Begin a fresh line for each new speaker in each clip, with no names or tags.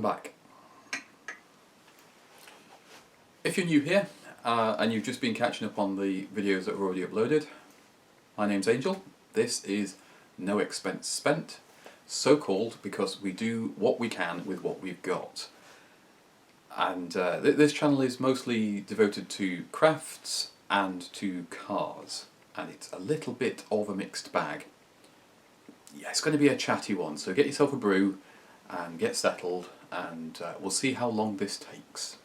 back. If you're new here and you've just been catching up on the videos that were already uploaded, my name's Angel. This is No Expense Spent, so called because we do what we can with what we've got. And this channel is mostly devoted to crafts and to cars, and it's a little bit of a mixed bag. Yeah, it's going to be a chatty one, so get yourself a brew and get settled, and we'll see how long this takes.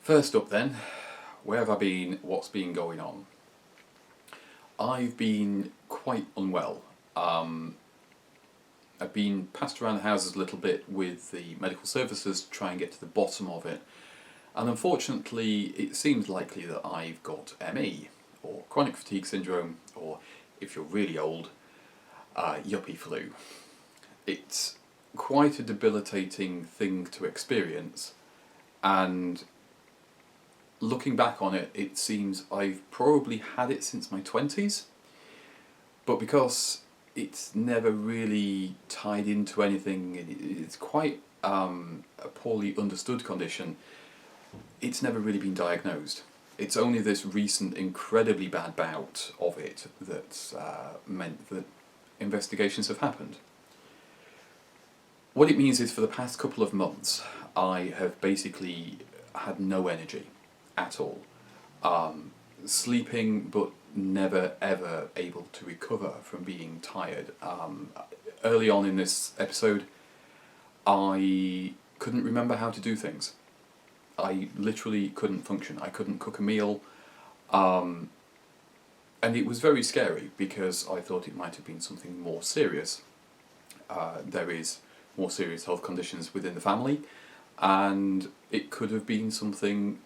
First up then, where have I been, what's been going on? I've been quite unwell. I've been passed around the houses a little bit with the medical services to try and get to the bottom of it. And unfortunately, it seems likely that I've got ME, or chronic fatigue syndrome, or if you're really old, yuppie flu. It's quite a debilitating thing to experience, and looking back on it, it seems I've probably had it since my 20s, but because it's never really tied into anything, it's quite a poorly understood condition, it's never really been diagnosed. It's only this recent incredibly bad bout of it that's meant that investigations have happened. What it means is for the past couple of months I have basically had no energy at all. Sleeping but never ever able to recover from being tired. Early on in this episode I couldn't remember how to do things. I literally couldn't function. I couldn't cook a meal, and it was very scary because I thought it might have been something more serious. There is more serious health conditions within the family, and it could have been something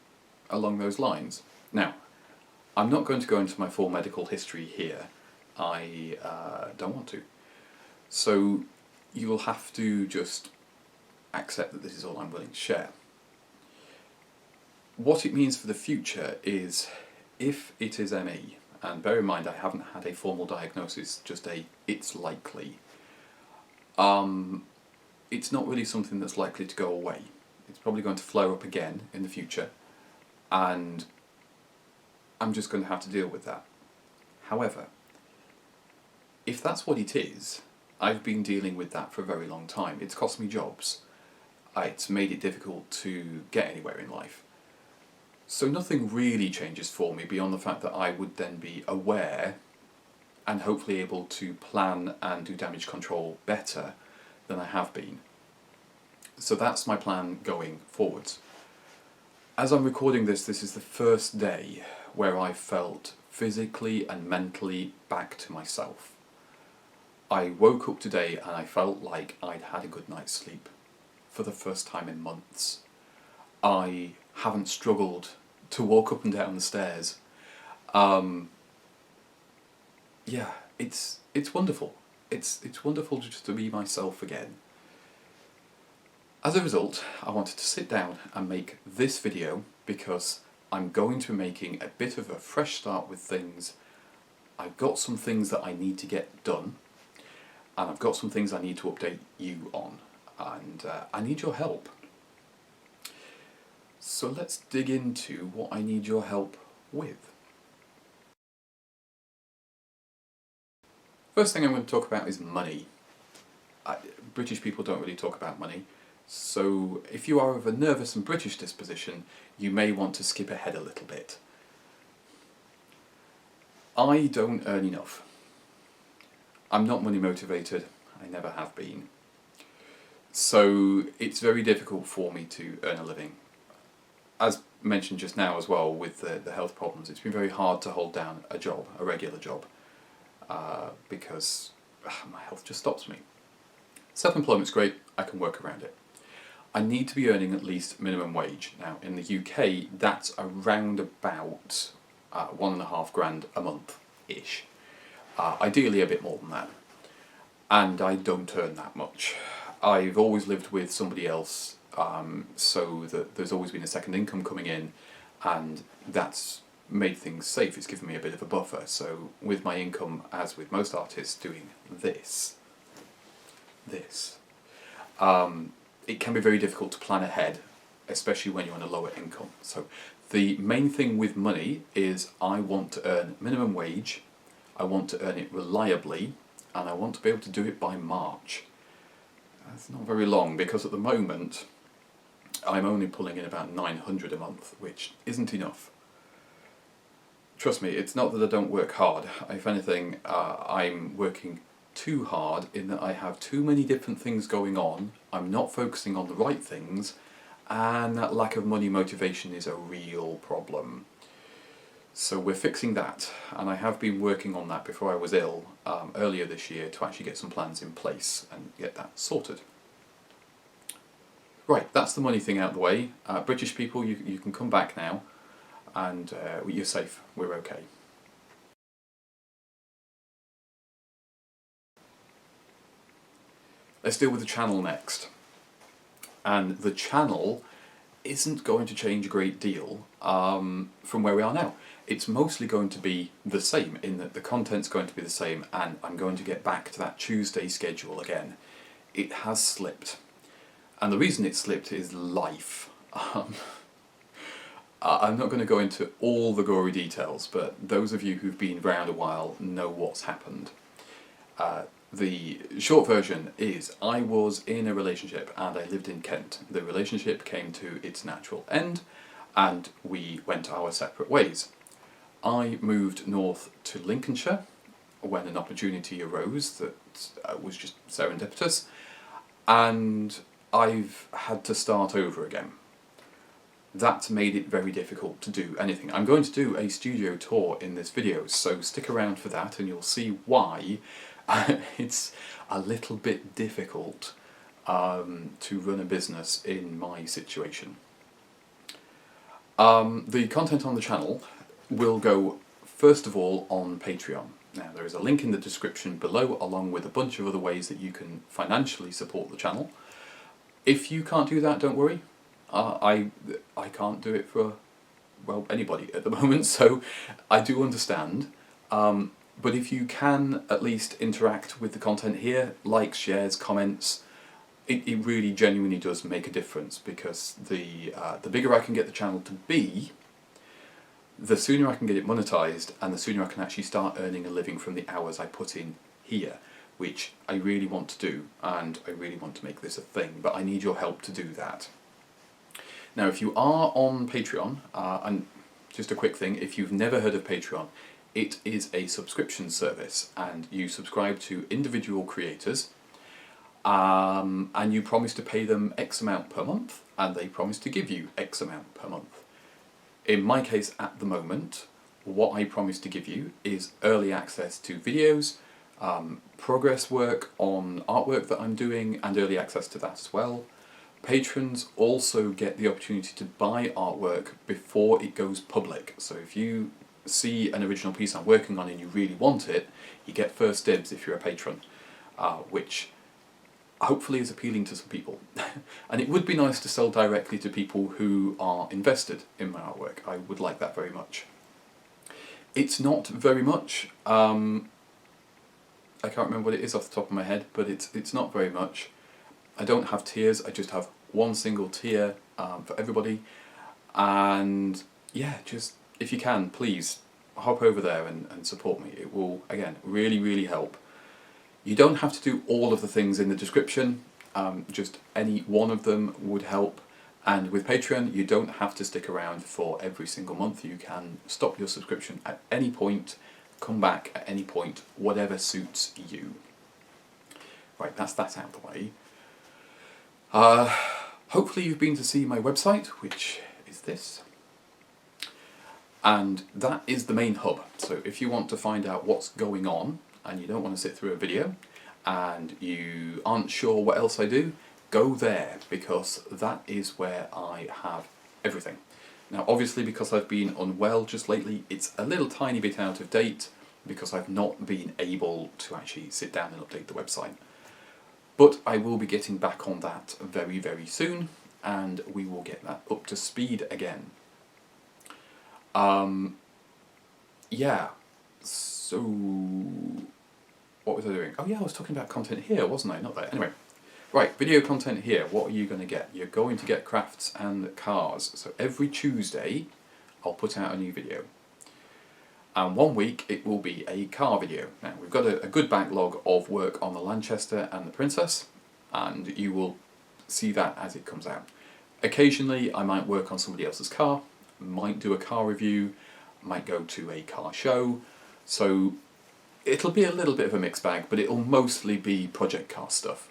along those lines. Now, I'm not going to go into my full medical history here. I don't want to. So you will have to just accept that this is all I'm willing to share. What it means for the future is, if it is ME, and bear in mind I haven't had a formal diagnosis, just it's likely, it's not really something that's likely to go away. It's probably going to flare up again in the future, and I'm just going to have to deal with that. However, if that's what it is, I've been dealing with that for a very long time. It's cost me jobs. It's made it difficult to get anywhere in life. So nothing really changes for me beyond the fact that I would then be aware and hopefully able to plan and do damage control better than I have been. So that's my plan going forwards. As I'm recording this is the first day where I felt physically and mentally back to myself. I woke up today and I felt like I'd had a good night's sleep for the first time in months. I haven't struggled to walk up and down the stairs. Yeah, it's wonderful. It's wonderful just to be myself again. As a result, I wanted to sit down and make this video because I'm going to be making a bit of a fresh start with things. I've got some things that I need to get done, and I've got some things I need to update you on, and I need your help. So let's dig into what I need your help with. First thing I'm going to talk about is money. British people don't really talk about money, so if you are of a nervous and British disposition, you may want to skip ahead a little bit. I don't earn enough. I'm not money motivated, I never have been. So it's very difficult for me to earn a living. As mentioned just now as well, with the health problems, it's been very hard to hold down a job, a regular job, because my health just stops me. Self-employment's great, I can work around it. I need to be earning at least minimum wage. Now, in the UK, that's around about £1,500 a month-ish. Ideally a bit more than that. And I don't earn that much. I've always lived with somebody else, so that there's always been a second income coming in, and that's made things safe. It's given me a bit of a buffer. So with my income, as with most artists, doing this, it can be very difficult to plan ahead, especially when you're on a lower income. So the main thing with money is I want to earn minimum wage, I want to earn it reliably, and I want to be able to do it by March. That's not very long, because at the moment I'm only pulling in about 900 a month, which isn't enough. Trust me, it's not that I don't work hard. If anything, I'm working too hard in that I have too many different things going on, I'm not focusing on the right things, and that lack of money motivation is a real problem. So we're fixing that, and I have been working on that before I was ill earlier this year to actually get some plans in place and get that sorted. Right, that's the money thing out of the way. British people, you can come back now, and you're safe, we're okay. Let's deal with the channel next. And the channel isn't going to change a great deal from where we are now. It's mostly going to be the same, in that the content's going to be the same, and I'm going to get back to that Tuesday schedule again. It has slipped. And the reason it slipped is life. I'm not going to go into all the gory details, but those of you who've been around a while know what's happened. The short version is I was in a relationship and I lived in Kent. The relationship came to its natural end and we went our separate ways. I moved north to Lincolnshire when an opportunity arose that was just serendipitous, and I've had to start over again. That's made it very difficult to do anything. I'm going to do a studio tour in this video, so stick around for that and you'll see why it's a little bit difficult to run a business in my situation. The content on the channel will go first of all on Patreon. Now there is a link in the description below along with a bunch of other ways that you can financially support the channel. If you can't do that, don't worry. I can't do it for, well, anybody at the moment, so I do understand. But if you can at least interact with the content here, likes, shares, comments, it really genuinely does make a difference, because the bigger I can get the channel to be, the sooner I can get it monetized, and the sooner I can actually start earning a living from the hours I put in here, which I really want to do, and I really want to make this a thing, but I need your help to do that. Now, if you are on Patreon, and just a quick thing, if you've never heard of Patreon, it is a subscription service, and you subscribe to individual creators, and you promise to pay them X amount per month, and they promise to give you X amount per month. In my case, at the moment, what I promise to give you is early access to videos, progress work on artwork that I'm doing, and early access to that as well. Patrons also get the opportunity to buy artwork before it goes public. So if you see an original piece I'm working on and you really want it, you get first dibs if you're a patron, which hopefully is appealing to some people. And it would be nice to sell directly to people who are invested in my artwork. I would like that very much. It's not very much. I can't remember what it is off the top of my head, but it's not very much. I don't have tiers, I just have one single tier for everybody. And yeah, just if you can, please hop over there and support me. It will, again, really, really help. You don't have to do all of the things in the description, just any one of them would help. And with Patreon, you don't have to stick around for every single month. You can stop your subscription at any point, come back at any point, whatever suits you. Right, that's that out of the way. Hopefully you've been to see my website, which is this. And that is the main hub. So if you want to find out what's going on, and you don't want to sit through a video, and you aren't sure what else I do, go there, because that is where I have everything. Now obviously, because I've been unwell just lately, it's a little tiny bit out of date, because I've not been able to actually sit down and update the website. But I will be getting back on that very, very soon, and we will get that up to speed again. yeah, so what was I doing? Oh yeah, I was talking about content here, wasn't I? Not there. Anyway, right, video content here. What are you going to get? You're going to get crafts and cars. So every Tuesday, I'll put out a new video. And one week it will be a car video. Now we've got a good backlog of work on the Lanchester and the Princess, and you will see that as it comes out. Occasionally I might work on somebody else's car, might do a car review, might go to a car show, so it'll be a little bit of a mixed bag, but it'll mostly be project car stuff,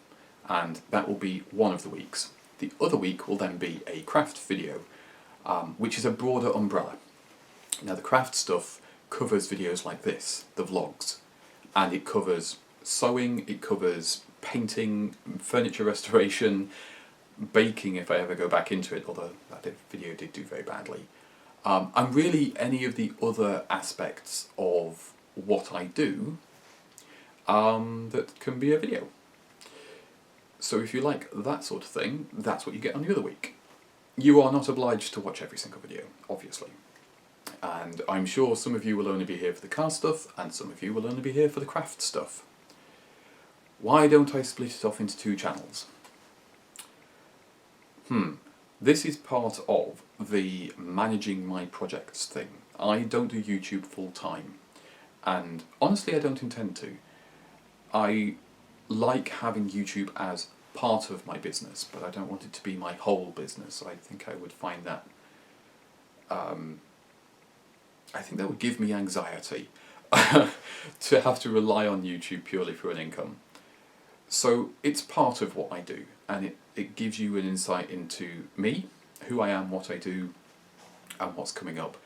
and that will be one of the weeks. The other week will then be a craft video, which is a broader umbrella. Now the craft stuff covers videos like this, the vlogs, and it covers sewing, it covers painting, furniture restoration, baking if I ever go back into it, although that video did do very badly, and really any of the other aspects of what I do that can be a video. So if you like that sort of thing, that's what you get on the other week. You are not obliged to watch every single video, obviously. And I'm sure some of you will only be here for the car stuff, and some of you will only be here for the craft stuff. Why don't I split it off into 2 channels? This is part of the managing my projects thing. I don't do YouTube full time, and honestly I don't intend to. I like having YouTube as part of my business, but I don't want it to be my whole business. I think I would find that I think that would give me anxiety to have to rely on YouTube purely for an income. So it's part of what I do, and it gives you an insight into me, who I am, what I do, and what's coming up.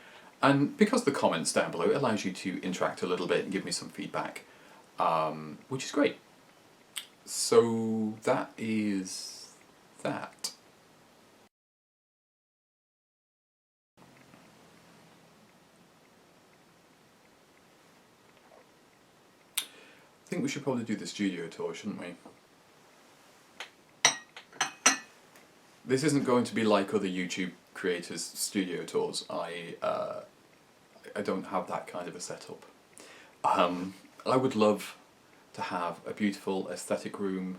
And because the comments down below, it allows you to interact a little bit and give me some feedback, which is great. So that is that. I think we should probably do the studio tour, shouldn't we? This isn't going to be like other YouTube creators' studio tours. I don't have that kind of a setup. I would love to have a beautiful aesthetic room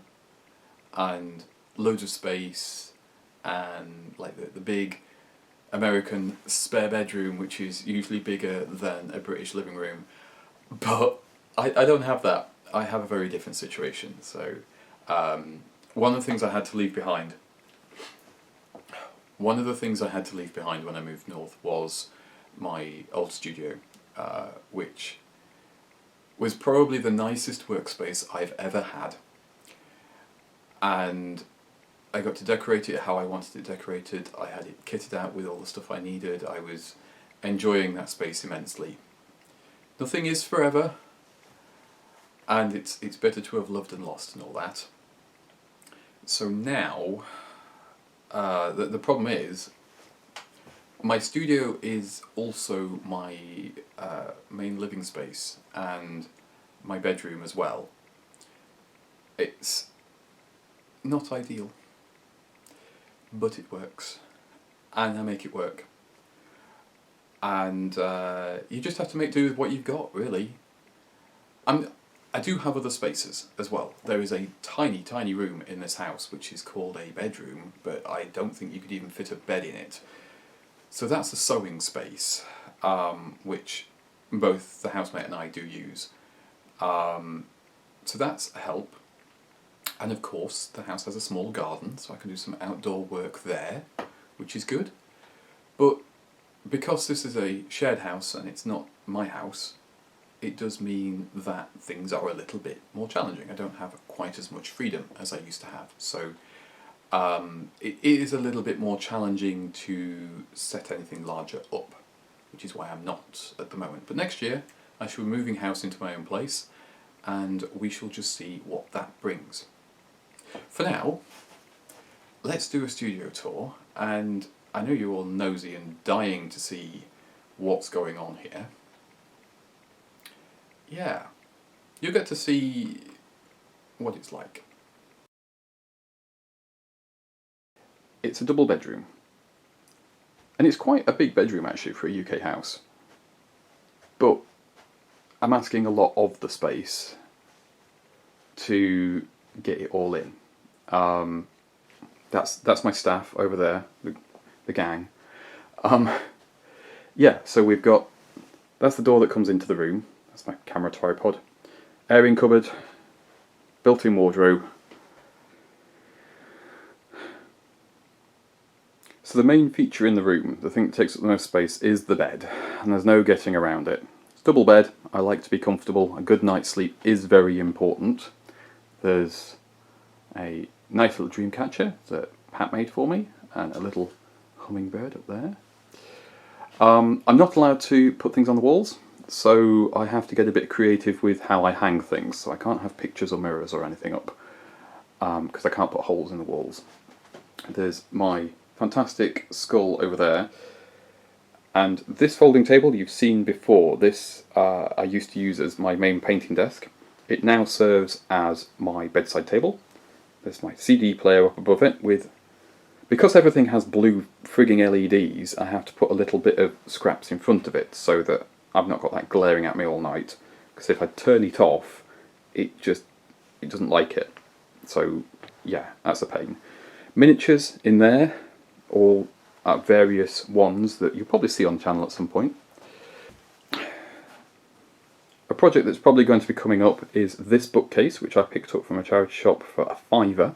and loads of space and like the big American spare bedroom, which is usually bigger than a British living room. But I don't have that. I have a very different situation. So one of the things I had to leave behind when I moved north was my old studio, which was probably the nicest workspace I've ever had. And I got to decorate it how I wanted it decorated. I had it kitted out with all the stuff I needed. I was enjoying that space immensely. Nothing is forever, and it's better to have loved and lost and all that. So now, the problem is, my studio is also my main living space and my bedroom as well. It's not ideal, but it works, and I make it work. And you just have to make do with what you've got, really. I do have other spaces as well. There is a tiny, tiny room in this house which is called a bedroom, but I don't think you could even fit a bed in it. So that's a sewing space, which both the housemate and I do use. So that's a help. And of course, the house has a small garden, so I can do some outdoor work there, which is good. But because this is a shared house and it's not my house, it does mean that things are a little bit more challenging. I don't have quite as much freedom as I used to have. So it is a little bit more challenging to set anything larger up, which is why I'm not at the moment. But next year, I shall be moving house into my own place, and we shall just see what that brings. For now, let's do a studio tour, and I know you're all nosy and dying to see what's going on here. Yeah, you'll get to see what it's like. It's a double bedroom, and it's quite a big bedroom actually for a UK house. but I'm asking a lot of the space to get it all in. That's my staff over there, the gang. Yeah, so we've got, that's the door that comes into the room. That's my camera tripod. Airing cupboard, built-in wardrobe. So the main feature in the room, the thing that takes up the most space, is the bed, and there's no getting around it. It's double bed. I like to be comfortable. A good night's sleep is very important. There's a nice little dream catcher that Pat made for me, and a little hummingbird up there. I'm not allowed to put things on the walls, so I have to get a bit creative with how I hang things. So I can't have pictures or mirrors or anything up, because I can't put holes in the walls. There's my fantastic skull over there, and this folding table you've seen before. This I used to use as my main painting desk. It now serves as my bedside table. There's my CD player up above it with, because everything has blue frigging LEDs, I have to put a little bit of scraps in front of it so that I've not got that glaring at me all night, because if I turn it off it doesn't like it. So yeah, that's a pain. Miniatures in there, all various ones that you'll probably see on the channel at some point. A project that's probably going to be coming up is this bookcase, which I picked up from a charity shop for a £5.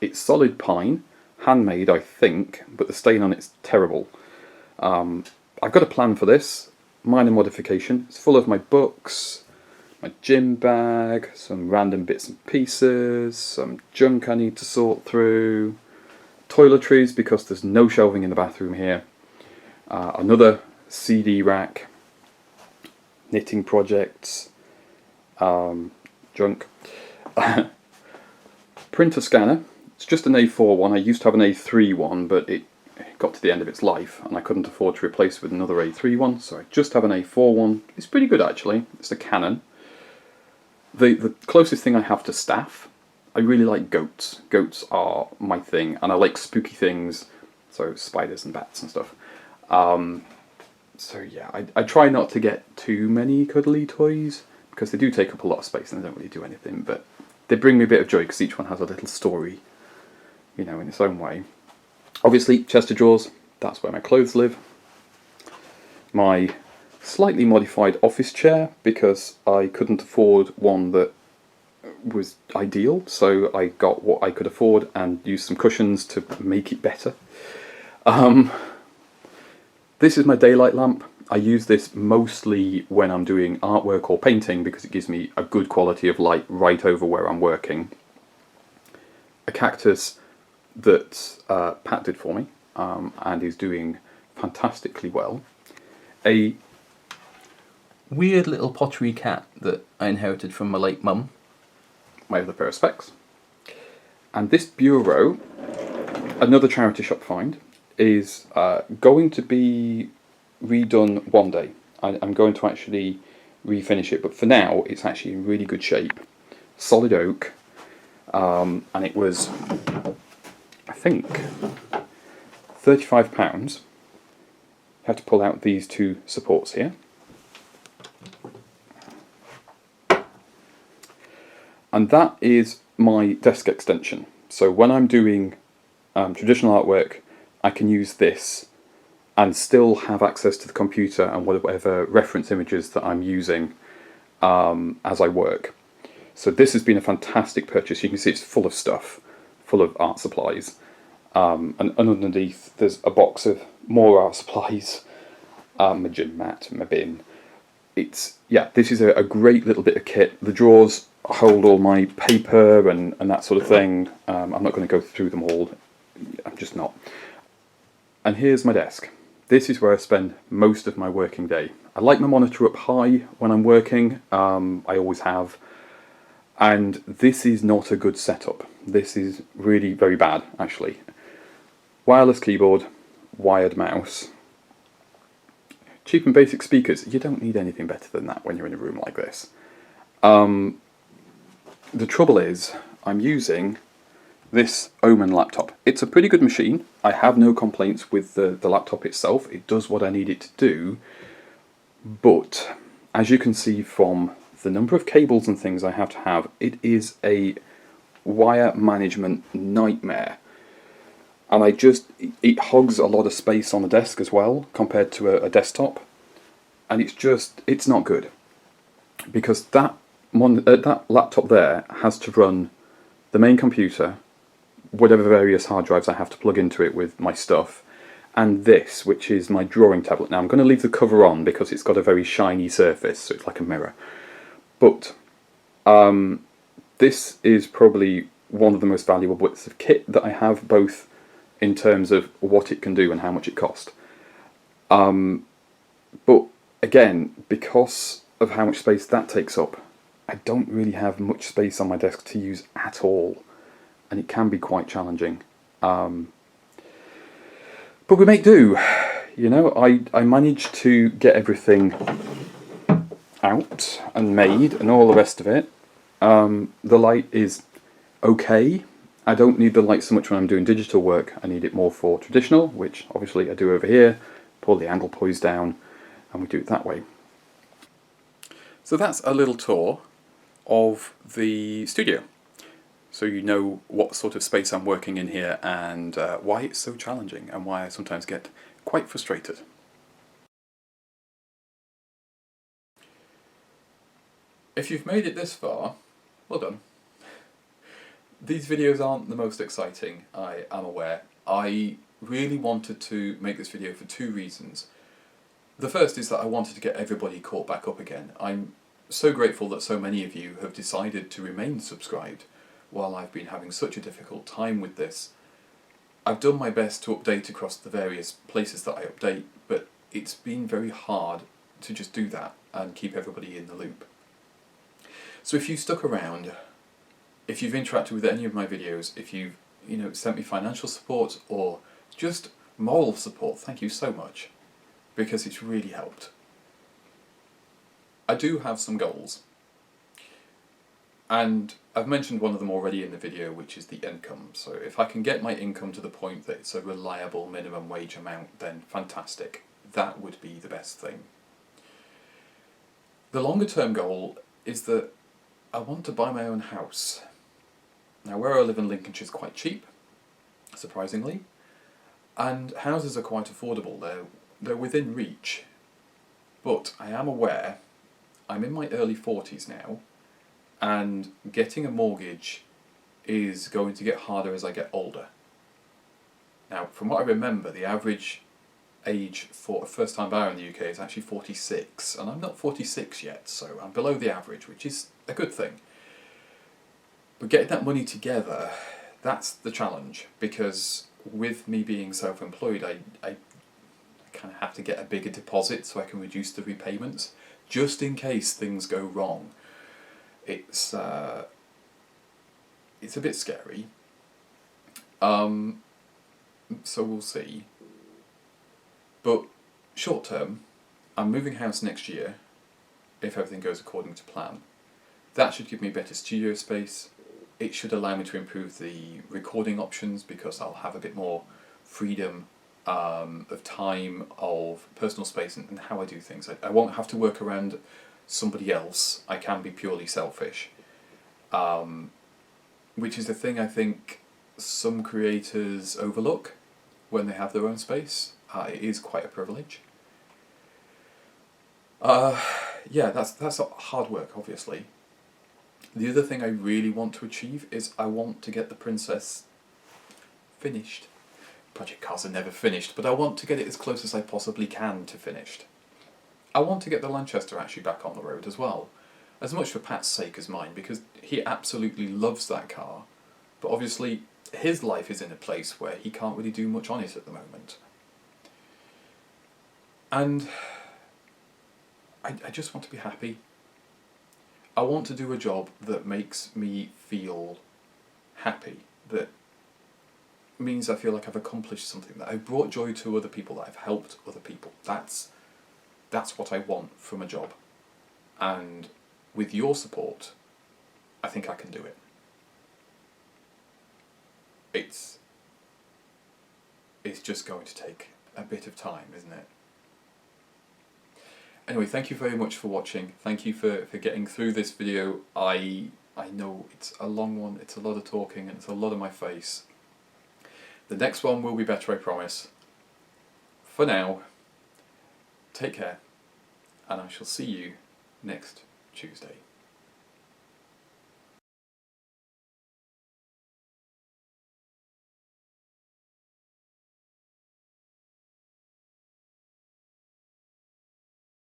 It's solid pine, handmade I think, but the stain on it's terrible. I've got a plan for this, minor modification. It's full of my books, my gym bag, some random bits and pieces, some junk I need to sort through, toiletries because there's no shelving in the bathroom here, another CD rack, knitting projects, junk, printer scanner. It's just an A4 one. I used to have an A3 one, but it got to the end of its life and I couldn't afford to replace it with another A3 one, so I just have an A4 one. It's pretty good actually. It's a Canon. The closest thing I have to staff, I really like goats. Goats are my thing, and I like spooky things, so spiders and bats and stuff. So yeah, I try not to get too many cuddly toys, because they do take up a lot of space and they don't really do anything, but they bring me a bit of joy because each one has a little story, you know, in its own way. Obviously, chest of drawers, that's where my clothes live. My slightly modified office chair, because I couldn't afford one that was ideal, so I got what I could afford and used some cushions to make it better. This is my daylight lamp. I use this mostly when I'm doing artwork or painting because it gives me a good quality of light right over where I'm working. A cactus that Pat did for me and is doing fantastically well. A weird little pottery cat that I inherited from my late mum. My other pair of specs. And this bureau, another charity shop find, is going to be redone one day. I'm going to actually refinish it, but for now it's actually in really good shape. Solid oak, and it was, I think, £35. Had to pull out these two supports here. And that is my desk extension. So when I'm doing traditional artwork, I can use this and still have access to the computer and whatever reference images that I'm using as I work. So this has been a fantastic purchase. You can see it's full of stuff, full of art supplies. And underneath there's a box of more art supplies, my gym mat, my bin. Yeah, this is a great little bit of kit. The drawers hold all my paper and that sort of thing. I'm not going to go through them all. I'm just not. And here's my desk. This is where I spend most of my working day. I like my monitor up high when I'm working. I always have. And this is not a good setup. This is really very bad, actually. Wireless keyboard, wired mouse. Cheap and basic speakers. You don't need anything better than that when you're in a room like this. The trouble is, I'm using this Omen laptop. It's a pretty good machine. I have no complaints with the laptop itself. It does what I need it to do. But as you can see from the number of cables and things I have to have, it is a wire management nightmare. And it hogs a lot of space on the desk as well, compared to a desktop. And it's not good. Because that laptop there has to run the main computer, whatever various hard drives I have to plug into it with my stuff, and this, which is my drawing tablet. Now I'm going to leave the cover on because it's got a very shiny surface, so it's like a mirror. But this is probably one of the most valuable bits of kit that I have, both in terms of what it can do and how much it cost. But again, because of how much space that takes up, I don't really have much space on my desk to use at all, and it can be quite challenging. But we make do. You know, I managed to get everything out and made and all the rest of it. The light is okay. I don't need the light so much when I'm doing digital work. I need it more for traditional, which obviously I do over here. Pull the angle poise down, and we do it that way. So that's a little tour of the studio. So you know what sort of space I'm working in here, and why it's so challenging, and why I sometimes get quite frustrated. If you've made it this far, well done. These videos aren't the most exciting, I am aware. I really wanted to make this video for two reasons. The first is that I wanted to get everybody caught back up again. I'm so grateful that so many of you have decided to remain subscribed while I've been having such a difficult time with this. I've done my best to update across the various places that I update, but it's been very hard to just do that and keep everybody in the loop. So if you stuck around, if you've interacted with any of my videos, if you've sent me financial support or just moral support, thank you so much, because it's really helped. I do have some goals, and I've mentioned one of them already in the video, which is the income. So if I can get my income to the point that it's a reliable minimum wage amount, then fantastic. That would be the best thing. The longer term goal is that I want to buy my own house. Now, where I live in Lincolnshire is quite cheap, surprisingly, and houses are quite affordable. They're within reach. But I am aware I'm in my early 40s now, and getting a mortgage is going to get harder as I get older. Now, from what I remember, the average age for a first-time buyer in the UK is actually 46, and I'm not 46 yet, so I'm below the average, which is a good thing. But getting that money together, that's the challenge, because with me being self-employed, I kind of have to get a bigger deposit so I can reduce the repayments, just in case things go wrong. It's a bit scary. So we'll see. But short term, I'm moving house next year, if everything goes according to plan. That should give me better studio space. It should allow me to improve the recording options, because I'll have a bit more freedom of time, of personal space, and how I do things. I won't have to work around somebody else. I can be purely selfish, which is the thing I think some creators overlook when they have their own space. It is quite a privilege. Yeah, that's hard work, obviously. The other thing I really want to achieve is I want to get the Princess finished. Project Cars are never finished, but I want to get it as close as I possibly can to finished. I want to get the Lanchester actually back on the road as well, as much for Pat's sake as mine, because he absolutely loves that car, but obviously his life is in a place where he can't really do much on it at the moment. And I just want to be happy. I want to do a job that makes me feel happy, that means I feel like I've accomplished something, that I've brought joy to other people, that I've helped other people. That's what I want from a job. And with your support, I think I can do it. It's just going to take a bit of time, isn't it? Anyway, thank you very much for watching. Thank you for getting through this video. I know it's a long one, it's a lot of talking, and it's a lot of my face. The next one will be better, I promise. For now, take care, and I shall see you next Tuesday.